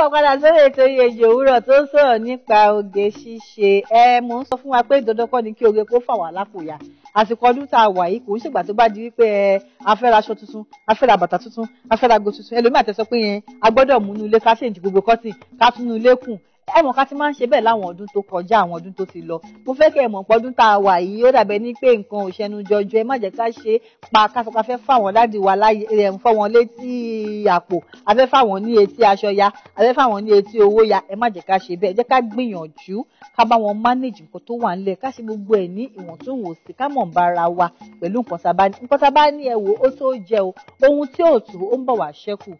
káwọn padà sórí ètò Ìyèjì Òwúrọ̀ tó ń sọ̀rọ̀ nípa oge ṣíṣe. Mo ń sọ fún wa pé dandan kọ́ ni kí oge kó fà wá lápòyà. Àsìkò ọdún tá a wà yìí kò ń ṣègbà tó bá di wípé a fẹ́ ra aṣọ tuntun, a fẹ́ ra bàtà tuntun, a fẹ́ ra ago tuntun. Ẹlòmíì àti sọ pé yẹn a gbọ́dọ̀ mú inú ilé ká ṣèǹjì gbogbo kọ́tìn ká tún inú ilé kùn. Mọ̀ ká ti máa ń ṣe bẹ́ẹ̀ láwọn ọdún tó kọjá, àwọn ọdún tó ti lọ. Mo fẹ́ kẹ́ ẹ mọ̀ pé ọdún tá a wà yìí ó dàbẹ̀ ní pé nǹkan ò ṣẹnu jọjọ. Ẹ má jẹ́ ká ṣe pa ká sọ pé a fẹ́ fà wọ́n láti wà láyé fọ́ wọn létí àpò, a fẹ́ fà wọ́n ní etí aṣọ ya, a fẹ́ fà wọ́n ní etí owó ya. Ẹ má jẹ́ ká ṣe bẹ́ẹ̀. Ẹ jẹ́ ká gbìyànjú ká bá wọn manage nǹkan tó wà nílẹ̀, ká ṣe gbogbo ẹ̀ ní ìwọ̀ntúnwòsì, ká mọ̀ ń bára wa pẹ̀lú nǹkan tá a bá ní. Nǹkan tá a bá ní ẹ wò ó tó jẹ o. Ohun tí ò tó ó ń bọ̀ wá ṣẹ́kù.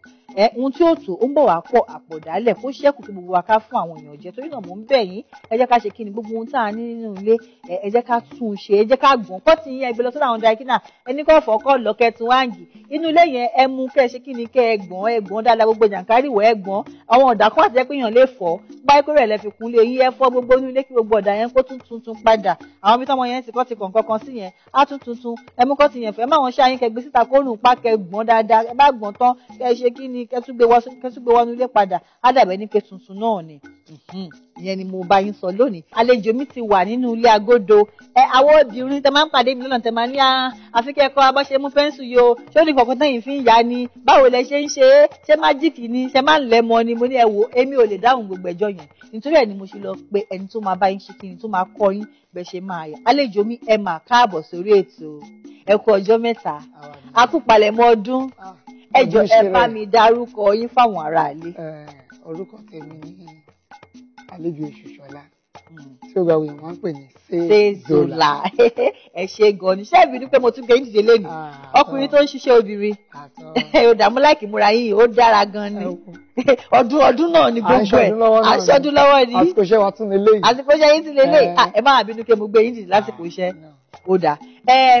Ohun tí ò tó ó ń bọ̀ wá pọ̀ àpọ̀dálẹ̀ kó ṣẹ́kù kí gbogbo wa ká fún àwọn èèyàn jẹ. Torí náà mò ń bẹ̀ yín, ẹ jẹ́ ká ṣe kíni gbogbo ohun tá a ní nínú ilé, ẹ jẹ́ ká tún un ṣe, ẹ jẹ́ ká gbọ̀n kọ́ ti yín ẹgbẹ́ lọ sọ́dọ̀ àwọn dàkínà ẹni kọ́ fọ́kọ́ lọ́kẹ́ tún wáǹgì inú ilé yẹn ẹ mú kẹ́ ẹ ṣe kíni kẹ́ ẹ gbọ̀n dáadáa gbogbo jàǹkárìwọ̀ ẹ gbọ̀n àwọn ọ̀dà kan àti ẹ̀pẹ́ yàn lè fọ́ báyìí kó rẹ̀ lẹ́ fi kún lé yí ẹ fọ́ gbogbo inú ilé kí gbogbo ọ̀dà yẹn kó tún tuntun padà àwọn ibi tọ́mọ yẹn ti kọ́ ti kàn kankan sí yẹn á tún tuntun ẹ mú kọ́ ti yẹn fẹ́ máwọn ṣáà yín kẹ́ gbé síta kó rùn pa kẹ́ gbọ̀n dáadáa ẹ bá gbọ̀n tán kẹ́ ṣe kíni kẹ́ tún gbé wọnú ilé padà á dàbẹ́ ní pé tuntun náà ni ìyẹn ni mo bá yín sọ lónìí. Àlejò mi ti wà nínú ilé agodo. Àwọn obìnrin tẹ máa ń pàdé mi lọ́nà tẹ máa ní àfikẹ́ ẹ̀kọ́ abọ́ṣe mú pẹ́ńsù yìí o ṣé ó ní kọ̀ọ̀kan tẹ́yìn fi ń yá ni báwo lẹ ṣe ń ṣe é ṣé májíìkì ni ṣé máa ń lẹ̀ mọ́ ni mo ní ẹ wò èmi ò lè dáhùn gbogbo ẹjọ́ yẹn nítorí ẹ̀ ni mo ṣe lọ pé ẹni tó máa bá yín ṣe kí ni tó máa kọ́ yín bẹ́ẹ̀ ṣe máa yà. Àlejò mi ẹ máa káàbọ̀ sórí ètò ẹ kú ọjọ́ mẹ́ta a kú palẹ̀mọ́ ọdún ẹ jọ̀ọ́ ẹ bá mi dárúkọ yín fáwọn aráalé. Orúkọ tèmi ni Àlejò Òṣùṣọlá tí ó gba òyìnbó máa ń pè ní Sezola. Ẹ ṣe gan ni ṣé ìbínú pé mo tún gbé yín dìde lónìí ọkùnrin tó ń ṣiṣẹ́ obìnrin ó dààmú láìkí múra yín ó dára gan ni ọdún náà ni gbogbo ẹ̀ aṣọ́dún lọ́wọ́ ni àsìkò iṣẹ́ wa tún lè léyìí àsìkò iṣẹ́ yín ti lè léyìí ẹ má bínú pé mo gbé yín dìde lásìkò iṣẹ́ ó dà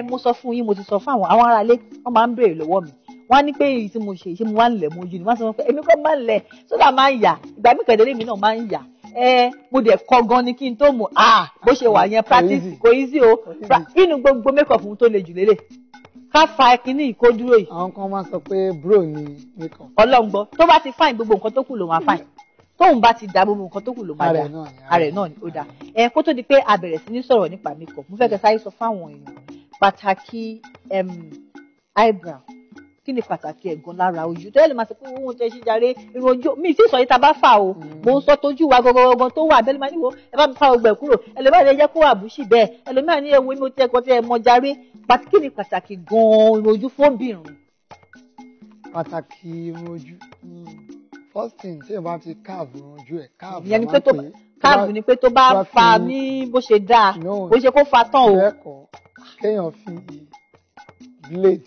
mo sọ fún yín mo ti sọ fún àwọn aráalé wọ́n máa ń béèrè lọ́wọ́ mi wọ́n á ní pé èyí tí mo ṣe ìṣe mo wá ń lẹ̀ mojú ni wọ́n sọ pé èmi kọ́ máa ń lẹ̀ sódà máa ń yà ìgbà mí kẹ̀dẹ́rẹ́ mi náà máa ń yà mo dẹ̀ kọ́ gan ni kí n tó mọ̀ bó ṣe wà yẹn practice kò easy o inú gbogbo makeup fún tó le jù lélẹ̀ ká fa kíní ìkó dúró yìí. àwọn kan máa ń sọ pé bro ni makeup. ọlọ́ngbọ́ tó bá ti fine gbogbo nǹkan tó kù ló máa fine tóun bá ti da gbogbo nǹkan tó kù ló máa da ààrẹ náà ni ó da kó tó di pé a bẹ̀rẹ̀ sí ní sọ̀rọ̀ nípa makeup mo fẹ́ kẹ́ sáré sọ fáwọn èèyàn pàtàkì eyebrow kí ni pàtàkì ẹ̀gàn lára ojú tó yẹ lè máa sọ pé ohun tẹ ṣe jàre irun ojú mi sì sọ yìí tá a bá fà o mo ń sọ tójú wa gangan tó wà bẹ́ẹ̀ lè máa níwò ẹ bá mi fa ọgbẹ́ kúrò ẹlòmíràn lè jẹ́ kó wà bùṣì bẹ́ẹ̀ ẹlòmíràn ní ewu mi ò tẹ́ ẹ̀kọ́ tí ẹ mọ jàre kí ni pàtàkì gan-an irun ojú fóbìnrin. Pàtàkì irun ojú first thing tí ẹ bá ti káàbù irun ojú ẹ káàbù ìyẹn ni pé káàbù ni pé tó bá fa ní bó ṣe dáa bó ṣe kó fa tán o. kéèyàn fi blade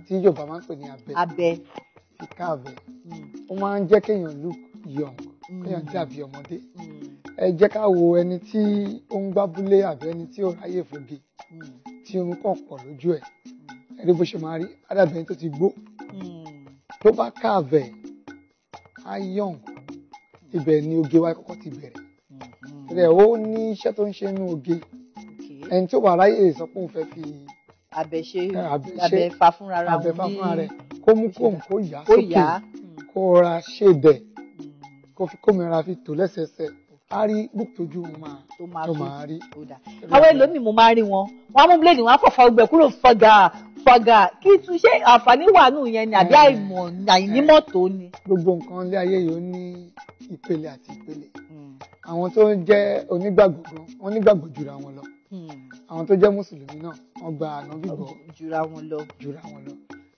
tí Yorùbá máa ń pè ní abẹ fi káàbẹ̀ ó máa ń jẹ́ kéèyàn look young kéèyàn dàbí ọmọdé ẹ jẹ́ ká wo ẹni tí ó ń gbábúlé àbí ẹni tí ó ráyè fòge tí irun kàn pọ̀ lójú ẹ̀ ẹni bó ṣe máa rí àdàbẹ̀ ẹni tó ti gbó tó bá káàbẹ̀ á young ibẹ̀ ni oge wa kọ́kọ́ ti bẹ̀rẹ̀ rẹ̀ ó ní iṣẹ́ tó ń ṣe nínú oge ẹni tí ó wà ráyè sọ pé òun fẹ́ fi abẹ fa fúnra rẹ̀ kó mú kóòmù kó yà sókè kó ra ṣèdẹ kó fi kóòmù ra fi tò lẹ́sẹẹsẹ á rí bùkútójú tó máa rí. àwọn ẹlòmíì mo máa rí wọn á mú bíléèdì wọn á fọ̀fọ̀ ọgbẹ́ kúrò fọgà kí tún ṣe àǹfààní wà nù yẹn ni àbí àìnímọ̀ tó ni. gbogbo nǹkan ilé ayé yìí ó ní ìpele àti ìpele àwọn tó ń jẹ́ onígbàgbọ́ gan wọ́n nígbàgbọ́ jùra wọn lọ àwọn tó jẹ́ mùsùlùmí náà wọ́n gba ànábì gbọ́ jura wọn lọ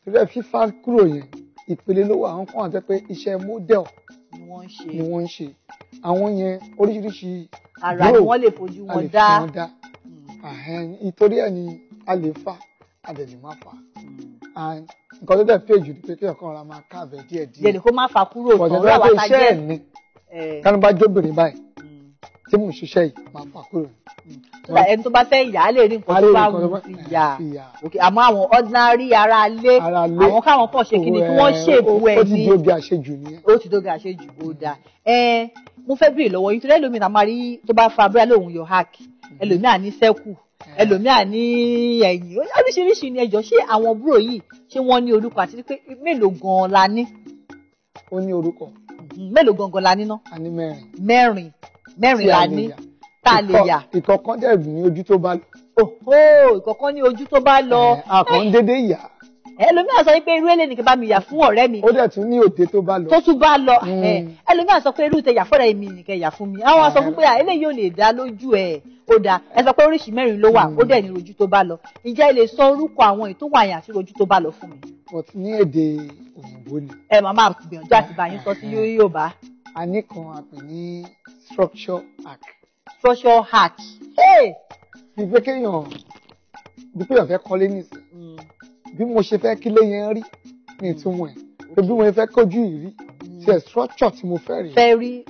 torí ẹ fífá kúrò yẹn ìpele ló wà àwọn kan àti pé iṣẹ́ model ni wọ́n ń ṣe àwọn yẹn oríṣiríṣi ara ni wọ́n lè fojú wọn dá ìtorí ẹ̀ ni a lè fa a lè má fa nǹkan tó dẹ̀ pé jù ni pé kí ọ̀kan ra máa káàbẹ̀ díẹ̀díẹ̀ yẹn ni kó má fa kúrò tán lọ́wọ́ àtàjẹ́ iṣẹ́ ẹ̀ ni kánú bá jóbìnrin báyìí tí mò ń ṣiṣẹ́ yìí máa fà kúrò ẹni tó bá fẹ́ yà á lè rí nǹkan tó bá wù sí yà àmọ́ àwọn ordinary ara lé àwọn káwọn kàn ṣe kíni kí wọ́n ṣèbù ẹ̀ ní ó ti dóge àṣejù nìyẹn ó ti dóge àṣejù ó dáa mo fẹ́ béèrè lọ́wọ́ yín torí ẹlòmíì náà máa rí tó bá fa abúlé lòun yọ hack ẹlòmíì à ní sẹ́kù ẹlòmíì à ní ẹ̀yìn oríṣiríṣi ni ẹjọ́ ṣé àwọn búrò yìí ṣé wọ́n ní orúkọ àti pé mélòó gan-an la ní. ó ní orúkọ Mélòó gangan la níná? A ní mẹ́rin. Mẹ́rin la ní tá a lè yà. Ìkọ̀kan dẹ̀ ní ojú tó bá lọ. Ìkọ̀kan ní ojú tó bá lọ. Àkàn dédé yà. Ẹlòmíràn sọ pé irú èlé nìkan bá mi yà fún ọ̀rẹ́ mi. Ó dẹ̀ tún ní òde tó bá lọ. Tó tún bá lọ. Ẹlòmíràn sọ pé irú tẹ yà fọ́rẹ́ mi nìkan yà fún mi. Àwọn sọ fún pé eléyìí ò lè dá lójú ẹ̀. Ó dá ẹ sọ pé oríṣi mẹ́rin ló wà, ó dẹ̀ ní ojú tó bá lọ. Ǹjẹ́ ẹ lè sọ orúkọ àwọn èyí tó wà yẹn àti ojú tó bá lọ fún mi? But ní èdè òyìnbó ni. Màmá gbìyànjú àti bá yín sọ sí Yorùbá. A ní kan a pè ní structure hack. Structure hack. Bí pé kéèyàn fẹ́ kọ́lé nísìnyí. Bí mo ṣe fẹ́ kílé yẹn rí ní ìtumọ̀ ẹ̀. Bí mo fẹ́ kójú ìrí. Ṣe structure tí mo fẹ́ rí.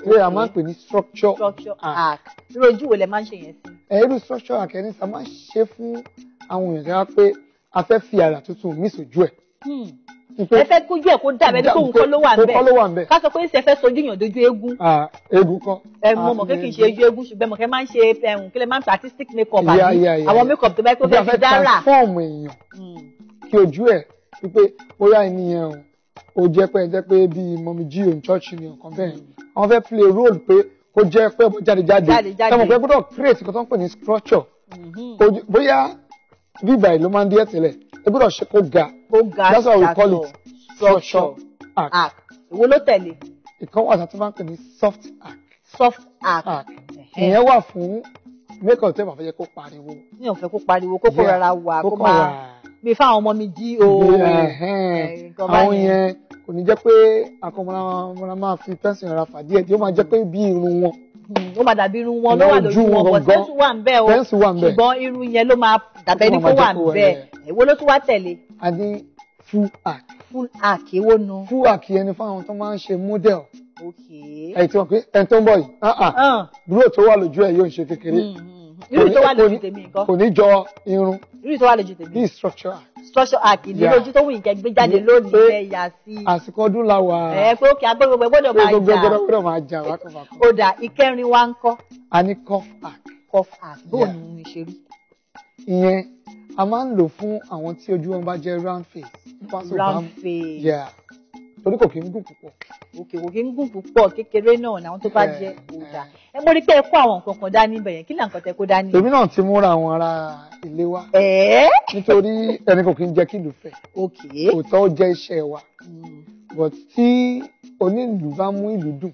Ṣé a máa ń pè ní structure hack. Irú ojú wo lẹ máa ń ṣe yẹn sí? Irú structure hack ẹni sá máa ń ṣe fún àwọn èèyàn tí wọ́n pé a fẹ́ fi àrà tuntun mí sójú ẹ̀. Ẹ fẹ́ kójú ẹ̀ kó dàbẹ́ ní kó nǹkan ló wà ń bẹ̀. Ká sọ pé ṣe fẹ́ sojú yàn dojú eégún. Eégún kan. Mo mọ̀ kéèkì ṣe ojú eégún ṣùgbọ́n mo kẹ́ máa ń ṣe kí lè máa ń artistic makeup àbí àwọn makeup tó bá kó fẹ́ fi dára. Bí a fẹ́ transform èèyàn kí ojú ẹ̀ wípé bóyá ènìyàn ó jẹ́ pé bíi mọ̀mí jí òun church ni ọ̀kan bẹ́ẹ̀. Àwọn fẹ́ play role pé ó jẹ́ pé jáde. Tẹ́mọ̀ pé gbọ́dọ̀ create nǹkan tó ń pè ní structure. Bóyá bíbà ló máa ń dí ẹ̀ tẹ́lẹ̀ ẹ gbọ́dọ̀ ṣe kó ga. That's why we call it structure hack. Èwo ló tẹ̀lé? Ìkan wà tí wọ́n máa ń pè ní soft hack. Soft hack. Ìyẹn wà fún makeup tẹ́ bá fẹ́ jẹ́ kó pariwo. Mi ò fẹ́ kó pariwo, kó rọra wà, kó máa bí fáwọn ọmọ mi jí o. Àwọn yẹn kò ní jẹ́ pé akọ̀mọ́ra máa fi pẹ́ńsì ra fà díẹ̀ tí ó máa jẹ́ pé bí irun wọn. Ó máa dàbí irun wọn ló wà lójú wọn, bọ̀ pẹ́ńsì wà ń bẹ̀ o. Ṣùgbọ́n irun yẹn ló máa dàbẹ̀ ní kó wà ń bẹ̀. Èwo ló tún wá tẹ̀lé? A ní full hack. Full hack èwo nu? Full hack yẹn ni fáwọn tó máa ń ṣe model. Ẹ ti wọ́n pé ẹni tó ń bọ̀ yìí. Dúró tó wà lójú ẹ̀ yóò ṣe kékeré. Irú tó wà lójú tèmi nǹkan. Kò ní jọ irun. Irú tó wà lójú tèmi. Bí structure hack. Structure hack ní lójú tó wù ìjẹ́ gbé jáde lónìí ẹ̀ yà sí. Àsìkò ọdún la wà. Pé òkè agbègbè gbọ́dọ̀ máa jà wákàtí. Ó dà ìkẹrin wa ń kọ́. A ní cuff hack. Cuff hack bóun ni ṣe rí. Ìyẹn a máa ń lò fún àwọn tí ojú wọn bá jẹ́ round face. Round face. Torí kò kí ń gùn púpọ̀. Kò kí ń gùn púpọ̀, kékeré náà ni àwọn tó bá jẹ́ òdà. Mo rí pé ẹ kó àwọn nǹkan kan dání bẹ̀yẹn, kí ni nǹkan tẹ kó dání? Èmi náà ti múra àwọn ará ilé wa. Nítorí ẹni kò kí ń jẹ́ kí ìlú fẹ́. Òótọ́ ó jẹ́ iṣẹ́ wa. But tí onílù bá mú ìlú dùn,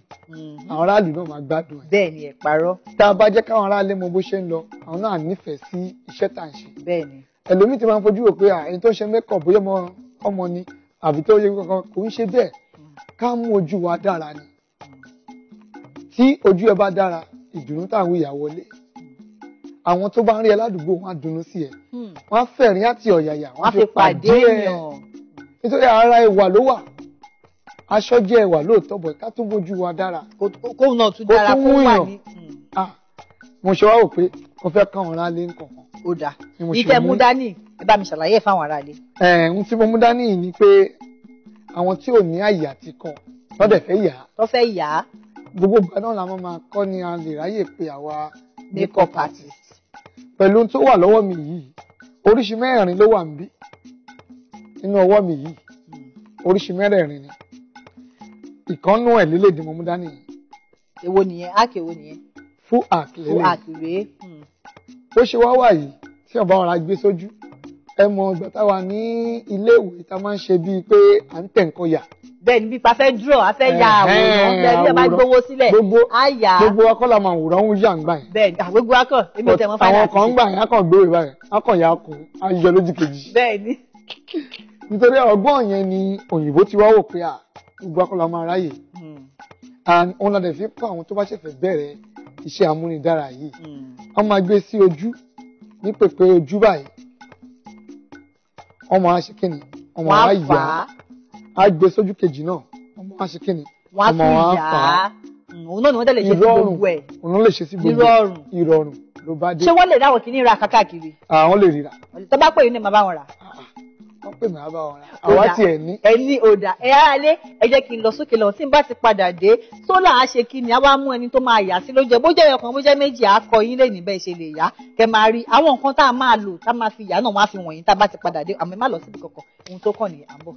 àwọn aráàlú náà máa gbádùn ẹ̀. Bẹ́ẹ̀ ni ẹ parọ́. Tá a bá jẹ́ káwọn aráàlú mọ bó ṣe ń lọ, àwọn náà nífẹ̀ẹ́ sí iṣẹ́ tá à ń ṣe. Bẹ́ẹ̀ ni. Ẹlòmíì ti máa ń fojú wò pé ẹni tó ń ṣe makeup bóyá ọmọ ni àbí tó yẹ kankan kò ń ṣe bẹ́ẹ̀. Ká mú ojú wa dára ni. Tí ojú ẹ bá dára, ìdùnnú táwọn ìyàwó lé. Àwọn tó bá ń rí ẹ ládùúgbò wọn á dunnú sí ẹ. Wọ́n á fẹ̀rín àti ọ̀yàyà, wọ́n á fi pàdé ẹ. Nítorí ara ẹwà ló wà. Aṣọ jẹ́ ẹwà lóòótọ́ bọ̀ ká tó bójú wa dára. Kóun náà tún dára fún wà ní. Mo ṣe wá wò pé mo fẹ́ káwọn ará lé nǹkan kan. Ó dà. Ìtẹ̀ mú dání, ẹ bá mi ṣàlàyé fáwọn ará lé. Ohun tí mo mú dání ni pé àwọn tí ò ní àyè àti kọ́ lọ́dẹ̀ fẹ́ yà á. Tó fẹ́ yà á. Gbogbo ìgbà náà la máa kọ́ ni a lè ráyè pé àwa makeup artist. Pẹ̀lú ohun tó wà lọ́wọ́ mi yìí, oríṣi mẹ́rin ló wà níbí. Nínú ọwọ́ mi yìí, oríṣi mẹ́rẹ̀ẹ̀rin ni. Ìkànnú ẹ̀ lélẹ́dì mo mú dání yìí. Èwo nìyẹn? Áàkì èwo nìyẹn? Full hack lélẹ́dì. Full hack rèé. Ó ṣe wá wà yìí tí ọba ọ̀rá gbé sójú. Ẹ mọ ìgbà táwa ní ilé ìwé tá máa ń ṣe bíi pé à ń tẹ̀ nǹkan yà. Bẹ́ẹ̀ ni bí pa fẹ́ draw, a fẹ́ ya àwòrán, bẹ́ẹ̀ bí ẹ bá gbowó sílẹ̀, á yà. Gbogbo akọ́là máa wòrán ń yà ń gbà yẹn. Bẹ́ẹ̀ ni gbogbo akọ̀, èmi tẹ̀ mọ́ fáyà. Àwọn kan ń gbà yẹn, akọ̀ gbé ìwé báyìí, akọ̀ yà kù, á yọ lójú kejì. Bẹ́ẹ̀ ni. Nítorí ọgbọ́n yẹn ni òyìnbó ti wá wò pé gbogbo akọ́là máa ráyè. And òun la dẹ̀ fi kọ́ àwọn tó bá ṣẹ̀fẹ̀ bẹ̀rẹ̀ iṣẹ́ amúnidára yìí. Wọ́n máa gbé sí ojú ní pèpè ojú báyìí. Ọmọ á ṣe kíni? Ọmọ á yà á. Á gbé sójú kejì náà. Ọmọ á ṣe kíni? Ọmọ á fà á. Òun náà ni wọ́n tẹ̀lé ṣe sí gbogbo ẹ̀. Òun lè ṣe sí gbogbo ẹ̀. Ìrọ̀rùn ló bá dé. Ṣé wọ́n lè dáwọ̀ kíní ra kákàkiri? Àwọn lè ríra. Tó bá pè yín ní màá bá wọn rà. Wọ́n pè mí àbá wọn rà. Àwa ti ẹ̀ ní. Ẹ ní òdà. Ẹ á lé ẹ jẹ́ kí n lọ sókè lọ tí n bá ti padà dé. Sólà á ṣe kíni? Á wá mú ẹni tó máa yà sí lójú ẹ. Bó jẹ́ ẹyọkan, bó jẹ́ méjì, á kọ yín lẹ́yìn bẹ́ẹ̀ ṣe lè yá. Kẹ máa rí àwọn nǹkan tá a máa lò tá a máa fi yà náà wọ́n á fi wọ̀nyí tá a bá ti padà dé. Àmọ́ ẹ má lọ síbi kankan. Ohun tó kàn ní à ń bọ̀.